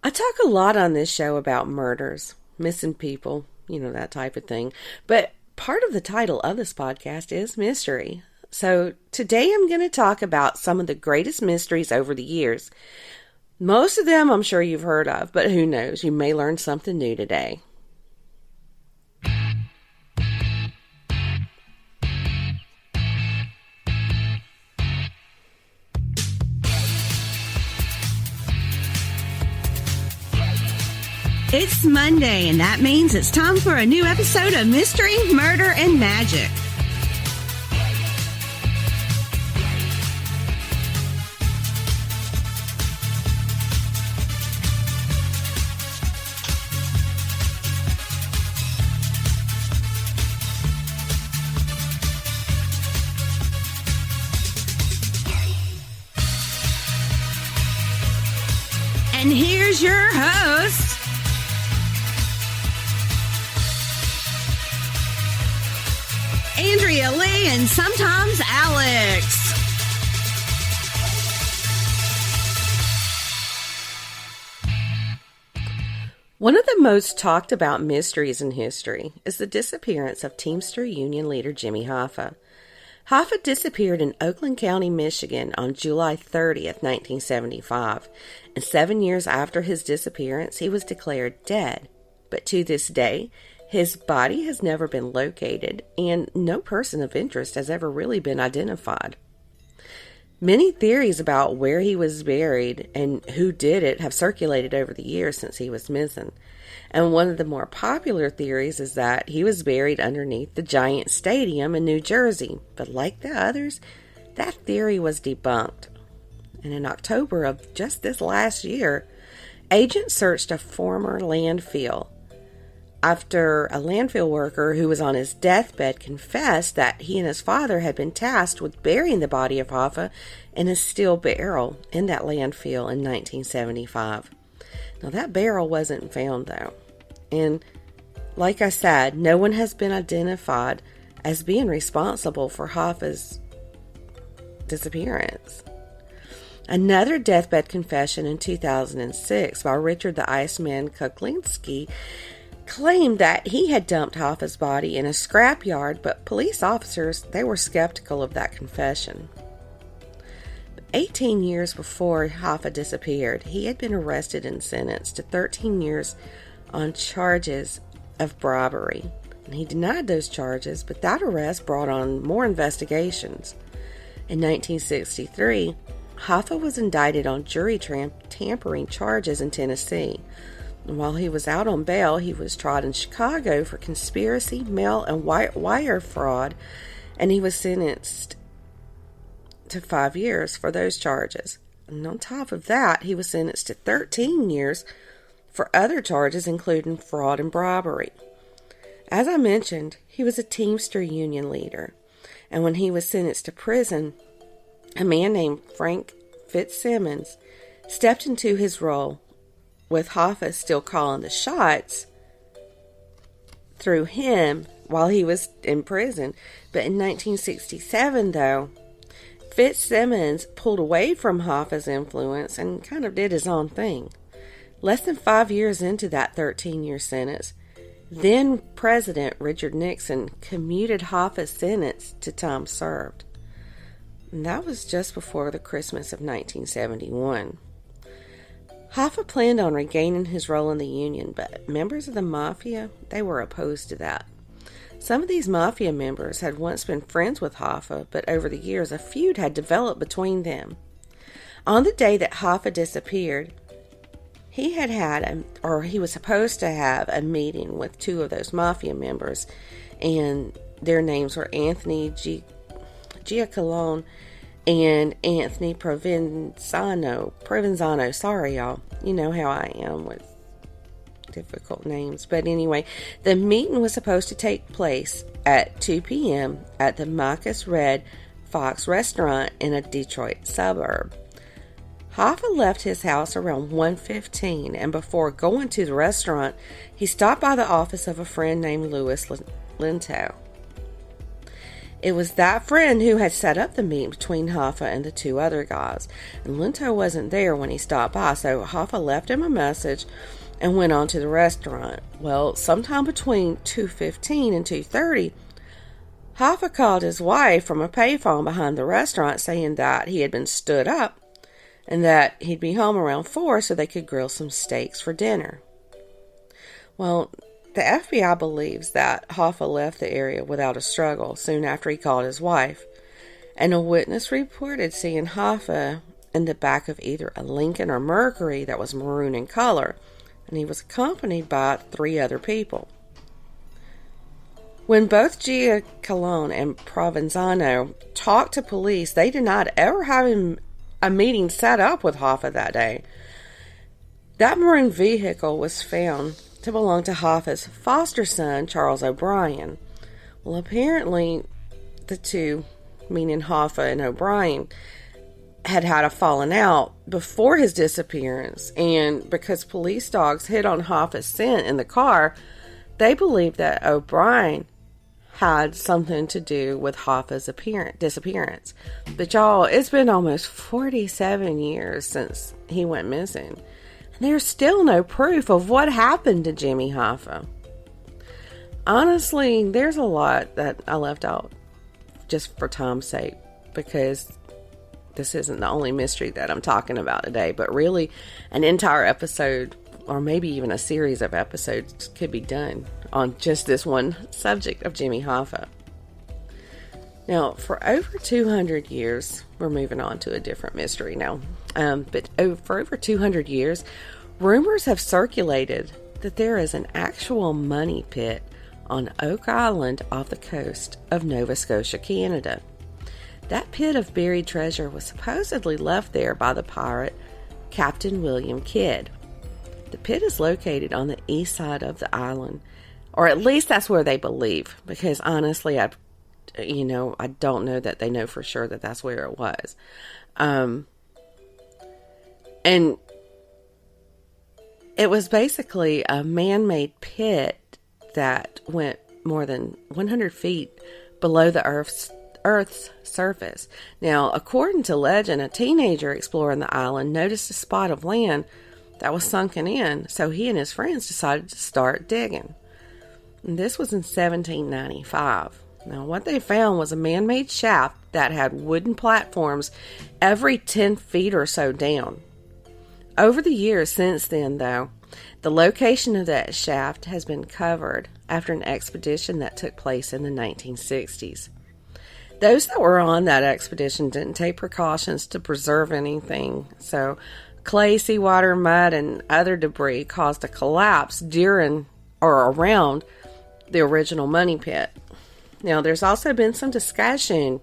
I talk a lot on this show about murders, missing people, that type of thing. But part of the title of this podcast is mystery. So today I'm going to talk about some of the greatest mysteries over the years. Most of them I'm sure you've heard of, but who knows? You may learn something new today. It's Monday, and that means it's time for a new episode of Mystery, Murder, and Magic. And here's your host, Andrea Lee, and sometimes Alex. One of the most talked about mysteries in history is the disappearance of Teamster Union leader Jimmy Hoffa. Hoffa disappeared in Oakland County, Michigan on July 30th, 1975, and 7 years after his disappearance, he was declared dead. But to this day, his body has never been located, and no person of interest has ever really been identified. Many theories about where he was buried and who did it have circulated over the years since he was missing. And one of the more popular theories is that he was buried underneath the Giant Stadium in New Jersey. But like the others, that theory was debunked. And in October of just this last year, agents searched a former landfill after a landfill worker who was on his deathbed confessed that he and his father had been tasked with burying the body of Hoffa in a steel barrel in that landfill in 1975. Now, that barrel wasn't found, though. And like I said, no one has been identified as being responsible for Hoffa's disappearance. Another deathbed confession in 2006 by Richard the Iceman Kuklinski claimed that he had dumped Hoffa's body in a scrapyard, but police officers, they were skeptical of that confession. 18 years before Hoffa disappeared, he had been arrested and sentenced to 13 years on charges of robbery. And he denied those charges, but that arrest brought on more investigations. In 1963, Hoffa was indicted on jury tampering charges in Tennessee. And while he was out on bail, he was tried in Chicago for conspiracy, mail, and wire fraud, and he was sentenced to 5 years for those charges. And on top of that, he was sentenced to 13 years for other charges, including fraud and robbery. As I mentioned, he was a Teamster Union leader, and when he was sentenced to prison, a man named Frank Fitzsimmons stepped into his role, with Hoffa still calling the shots through him while he was in prison. But in 1967, though, Fitzsimmons pulled away from Hoffa's influence and kind of did his own thing. Less than 5 years into that 13-year sentence, then President Richard Nixon commuted Hoffa's sentence to time served. And that was just before the Christmas of 1971. Hoffa planned on regaining his role in the Union, but members of the Mafia, they were opposed to that. Some of these Mafia members had once been friends with Hoffa, but over the years a feud had developed between them. On the day that Hoffa disappeared, he was supposed to have a meeting with two of those Mafia members, and their names were Anthony Giacalone and Anthony Provenzano. Sorry, y'all. You know how I am with difficult names. But anyway, the meeting was supposed to take place at 2 p.m. at the Micah's Red Fox restaurant in a Detroit suburb. Hoffa left his house around 1:15, and before going to the restaurant, he stopped by the office of a friend named Louis Lintow. It was that friend who had set up the meeting between Hoffa and the two other guys. And Lento wasn't there when he stopped by, so Hoffa left him a message and went on to the restaurant. Well, sometime between 2:15 and 2:30, Hoffa called his wife from a payphone behind the restaurant saying that he had been stood up and that he'd be home around 4 so they could grill some steaks for dinner. Well, the FBI believes that Hoffa left the area without a struggle soon after he called his wife, and a witness reported seeing Hoffa in the back of either a Lincoln or Mercury that was maroon in color, and he was accompanied by 3 other people. When both Giacalone and Provenzano talked to police, they denied ever having a meeting set up with Hoffa that day. That maroon vehicle was found to belong to Hoffa's foster son, Charles O'Brien. Well, apparently the two, meaning Hoffa and O'Brien, had a falling out before his disappearance, and because police dogs hit on Hoffa's scent in the car, they believed that O'Brien had something to do with Hoffa's disappearance. But y'all, it's been almost 47 years since he went missing. There's still no proof of what happened to Jimmy Hoffa. Honestly, there's a lot that I left out just for time's sake, because this isn't the only mystery that I'm talking about today, but really an entire episode, or maybe even a series of episodes, could be done on just this one subject of Jimmy Hoffa. Now, for over 200 years, we're moving on to a different mystery now, but for over 200 years, rumors have circulated that there is an actual money pit on Oak Island off the coast of Nova Scotia, Canada. That pit of buried treasure was supposedly left there by the pirate Captain William Kidd. The pit is located on the east side of the island, or at least that's where they believe, because honestly, I don't know that they know for sure that that's where it was. And it was basically a man-made pit that went more than 100 feet below the Earth's surface. Now, according to legend, a teenager exploring the island noticed a spot of land that was sunken in, so he and his friends decided to start digging. And this was in 1795. Now, what they found was a man-made shaft that had wooden platforms every 10 feet or so down. Over the years since then, though, the location of that shaft has been covered after an expedition that took place in the 1960s. Those that were on that expedition didn't take precautions to preserve anything, so clay, seawater, mud, and other debris caused a collapse during or around the original money pit. Now, there's also been some discussion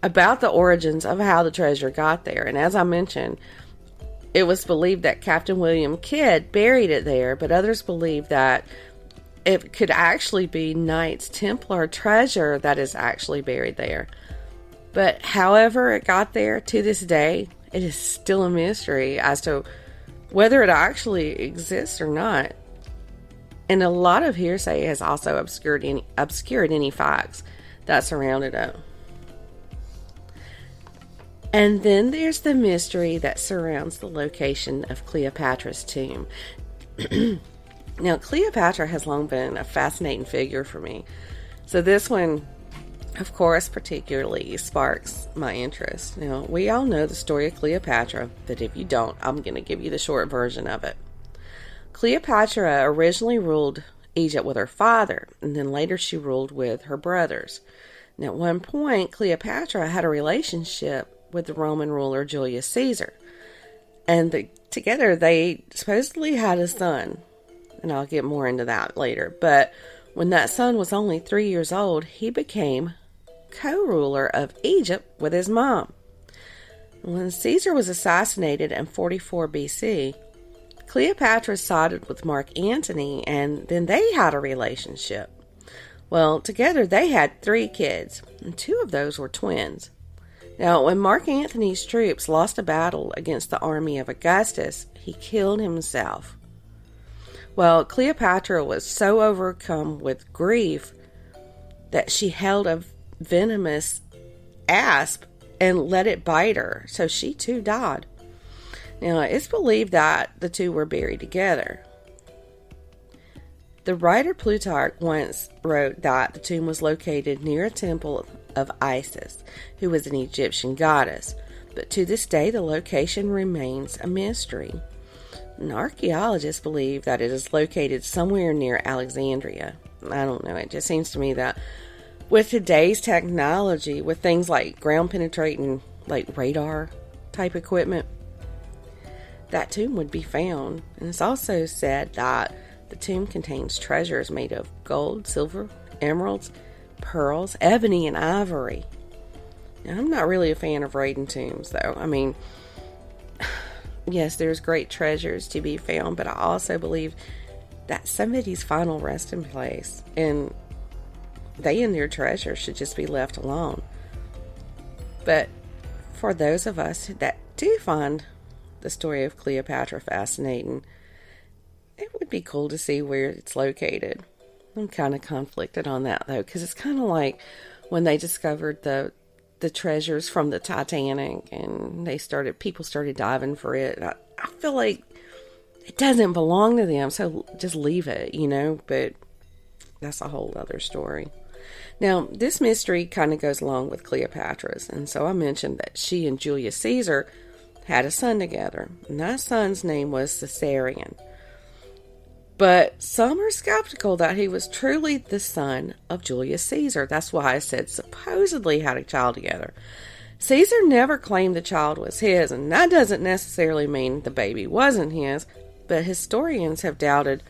about the origins of how the treasure got there, and as I mentioned, it was believed that Captain William Kidd buried it there, but others believe that it could actually be Knights Templar treasure that is actually buried there. But however it got there, to this day, it is still a mystery as to whether it actually exists or not. And a lot of hearsay has also obscured any facts that surrounded it. And then there's the mystery that surrounds the location of Cleopatra's tomb. Now, Cleopatra has long been a fascinating figure for me. So this one, of course, particularly sparks my interest. Now, we all know the story of Cleopatra, but if you don't, I'm going to give you the short version of it. Cleopatra originally ruled Egypt with her father, and then later she ruled with her brothers. Now, at one point, Cleopatra had a relationship with the Roman ruler Julius Caesar, and together they supposedly had a son, and I'll get more into that later. But when that son was only 3 years old, he became co-ruler of Egypt with his mom. When Caesar was assassinated in 44 BC, Cleopatra sided with Mark Antony, and then they had a relationship. Well, together they had 3 kids, and 2 of those were twins. Now, when Mark Antony's troops lost a battle against the army of Augustus, he killed himself. Well, Cleopatra was so overcome with grief that she held a venomous asp and let it bite her, so she too died. Now, it's believed that the two were buried together. The writer Plutarch once wrote that the tomb was located near a temple of Isis, who was an Egyptian goddess, but to this day the location remains a mystery. And archaeologists believe that it is located somewhere near Alexandria. I don't know, it just seems to me that with today's technology, with things like ground penetrating, like radar type equipment, that tomb would be found. And it's also said that the tomb contains treasures made of gold, silver, emeralds, pearls, ebony, and ivory. Now, I'm not really a fan of raiding tombs, though. I mean, yes, there's great treasures to be found, but I also believe that somebody's final resting place, and they and their treasure should just be left alone. But for those of us that do find the story of Cleopatra fascinating, it would be cool to see where it's located. I'm kind of conflicted on that, though, because it's kind of like when they discovered the treasures from the Titanic, and people started diving for it. I feel like it doesn't belong to them, so just leave it, but that's a whole other story. Now, this mystery kind of goes along with Cleopatra's, and so I mentioned that she and Julius Caesar had a son together, and that son's name was Caesarion. But some are skeptical that he was truly the son of Julius Caesar. That's why I said supposedly had a child together. Caesar never claimed the child was his, and that doesn't necessarily mean the baby wasn't his, but historians have doubted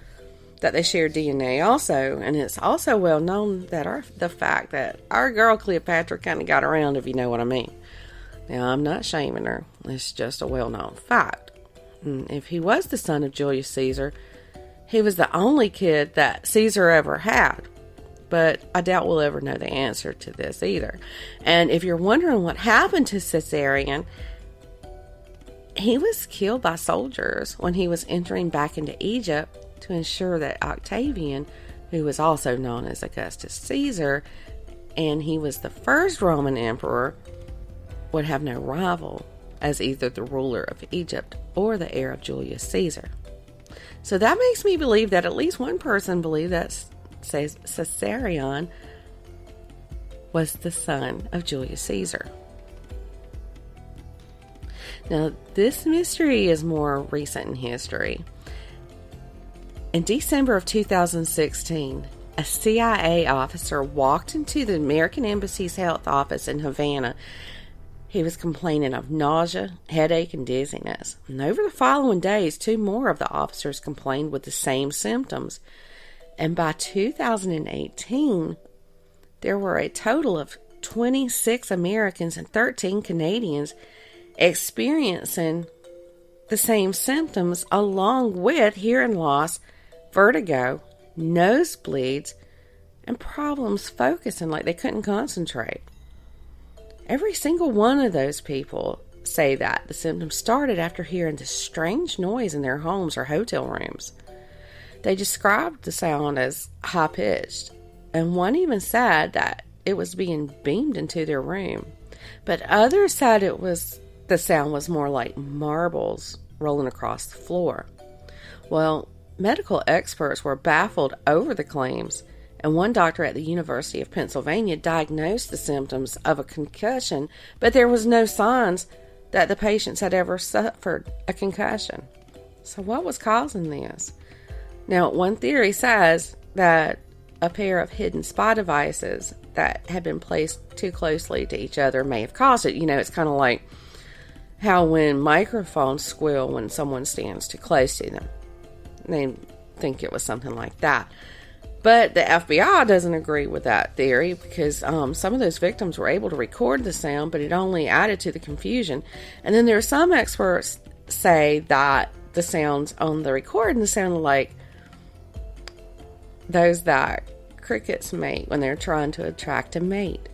that they shared DNA also, and it's also well known that the fact that our girl Cleopatra kind of got around, if you know what I mean. Now, I'm not shaming her. It's just a well-known fact. And if he was the son of Julius Caesar, he was the only kid that Caesar ever had. But I doubt we'll ever know the answer to this either. And if you're wondering what happened to Caesarion, he was killed by soldiers when he was entering back into Egypt to ensure that Octavian, who was also known as Augustus Caesar, and he was the first Roman emperor, would have no rival as either the ruler of Egypt or the heir of Julius Caesar. So that makes me believe that at least one person believed that Caesarion was the son of Julius Caesar. Now, this mystery is more recent in history. In December of 2016, a CIA officer walked into the American Embassy's health office in Havana. He was complaining of nausea, headache, and dizziness. And over the following days, 2 more of the officers complained with the same symptoms. And by 2018, there were a total of 26 Americans and 13 Canadians experiencing the same symptoms, along with hearing loss, vertigo, nosebleeds, and problems focusing, like they couldn't concentrate. Every single one of those people say that the symptoms started after hearing this strange noise in their homes or hotel rooms. They described the sound as high-pitched, and one even said that it was being beamed into their room. But others said the sound was more like marbles rolling across the floor. Well, medical experts were baffled over the claims, and one doctor at the University of Pennsylvania diagnosed the symptoms of a concussion, but there was no signs that the patients had ever suffered a concussion. So what was causing this? Now, one theory says that a pair of hidden spy devices that had been placed too closely to each other may have caused it. It's kind of like how when microphones squeal when someone stands too close to them. They think it was something like that. But the FBI doesn't agree with that theory because some of those victims were able to record the sound, but it only added to the confusion. And then there are some experts say that the sounds on the recording sounded like those that crickets make when they're trying to attract a mate.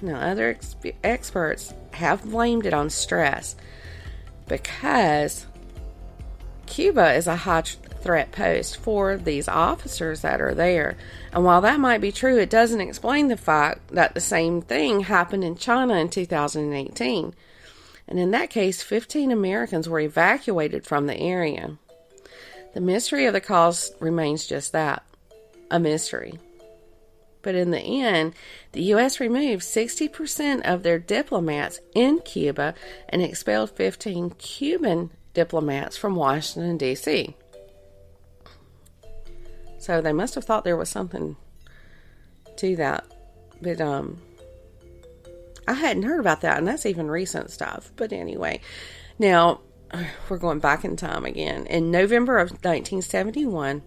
Now, other experts have blamed it on stress because Cuba is a high threat posed for these officers that are there. And while that might be true, it doesn't explain the fact that the same thing happened in China in 2018. And in that case, 15 Americans were evacuated from the area. The mystery of the cause remains just that, a mystery. But in the end, the U.S. removed 60% of their diplomats in Cuba and expelled 15 Cuban diplomats from Washington, D.C. So they must have thought there was something to that. But I hadn't heard about that, and that's even recent stuff. But anyway, now we're going back in time again. In November of 1971,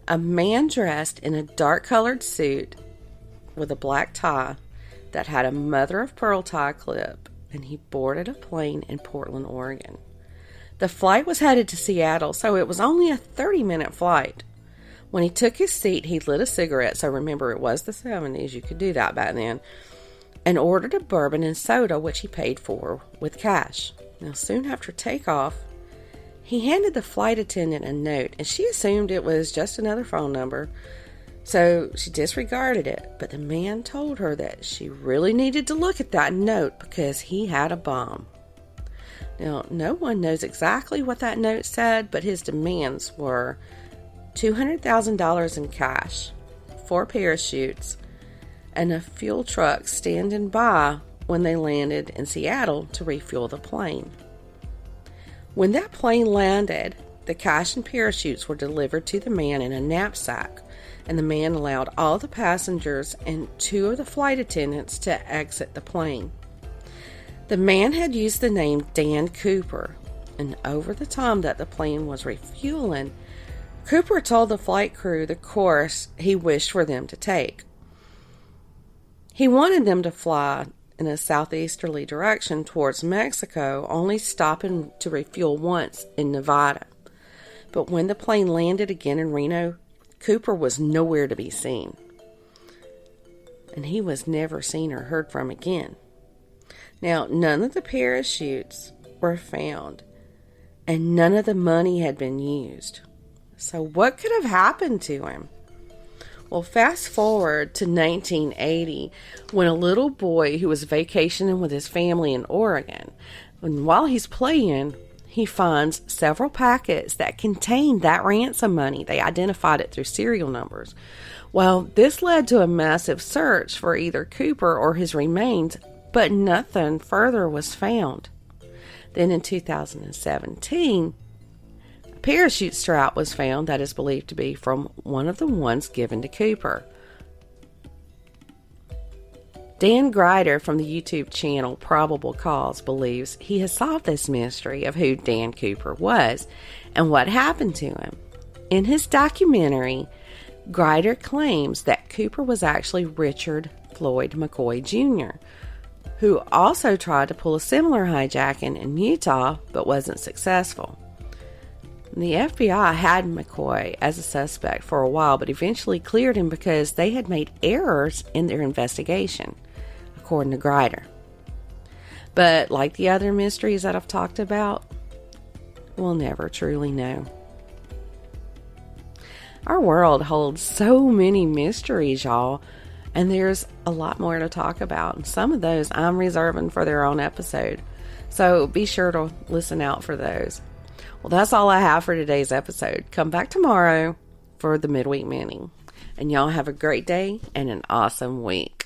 a man dressed in a dark-colored suit with a black tie that had a mother-of-pearl tie clip, and he boarded a plane in Portland, Oregon. The flight was headed to Seattle, so it was only a 30-minute flight. When he took his seat, he lit a cigarette, so remember, it was the 70s, you could do that back then, and ordered a bourbon and soda, which he paid for with cash. Now, soon after takeoff, he handed the flight attendant a note, and she assumed it was just another phone number, so she disregarded it. But the man told her that she really needed to look at that note because he had a bomb. Now, no one knows exactly what that note said, but his demands were $200,000 in cash, 4 parachutes, and a fuel truck standing by when they landed in Seattle to refuel the plane. When that plane landed, the cash and parachutes were delivered to the man in a knapsack, and the man allowed all the passengers and 2 of the flight attendants to exit the plane. The man had used the name Dan Cooper, and over the time that the plane was refueling, Cooper told the flight crew the course he wished for them to take. He wanted them to fly in a southeasterly direction towards Mexico, only stopping to refuel once in Nevada. But when the plane landed again in Reno, Cooper was nowhere to be seen. And he was never seen or heard from again. Now, none of the parachutes were found, and none of the money had been used. So what could have happened to him? Well, fast forward to 1980, when a little boy who was vacationing with his family in Oregon, and while he's playing, he finds several packets that contained that ransom money. They identified it through serial numbers. Well, this led to a massive search for either Cooper or his remains, but nothing further was found. Then in 2017, a parachute strap was found that is believed to be from one of the ones given to Cooper. Dan Grider from the YouTube channel Probable Cause believes he has solved this mystery of who Dan Cooper was and what happened to him. In his documentary, Grider claims that Cooper was actually Richard Floyd McCoy Jr., who also tried to pull a similar hijacking in Utah but wasn't successful. The FBI had McCoy as a suspect for a while, but eventually cleared him because they had made errors in their investigation, according to Grider. But like the other mysteries that I've talked about, we'll never truly know. Our world holds so many mysteries, y'all, and there's a lot more to talk about. And some of those I'm reserving for their own episode, so be sure to listen out for those. Well, that's all I have for today's episode. Come back tomorrow for the Midweek Mini. And y'all have a great day and an awesome week.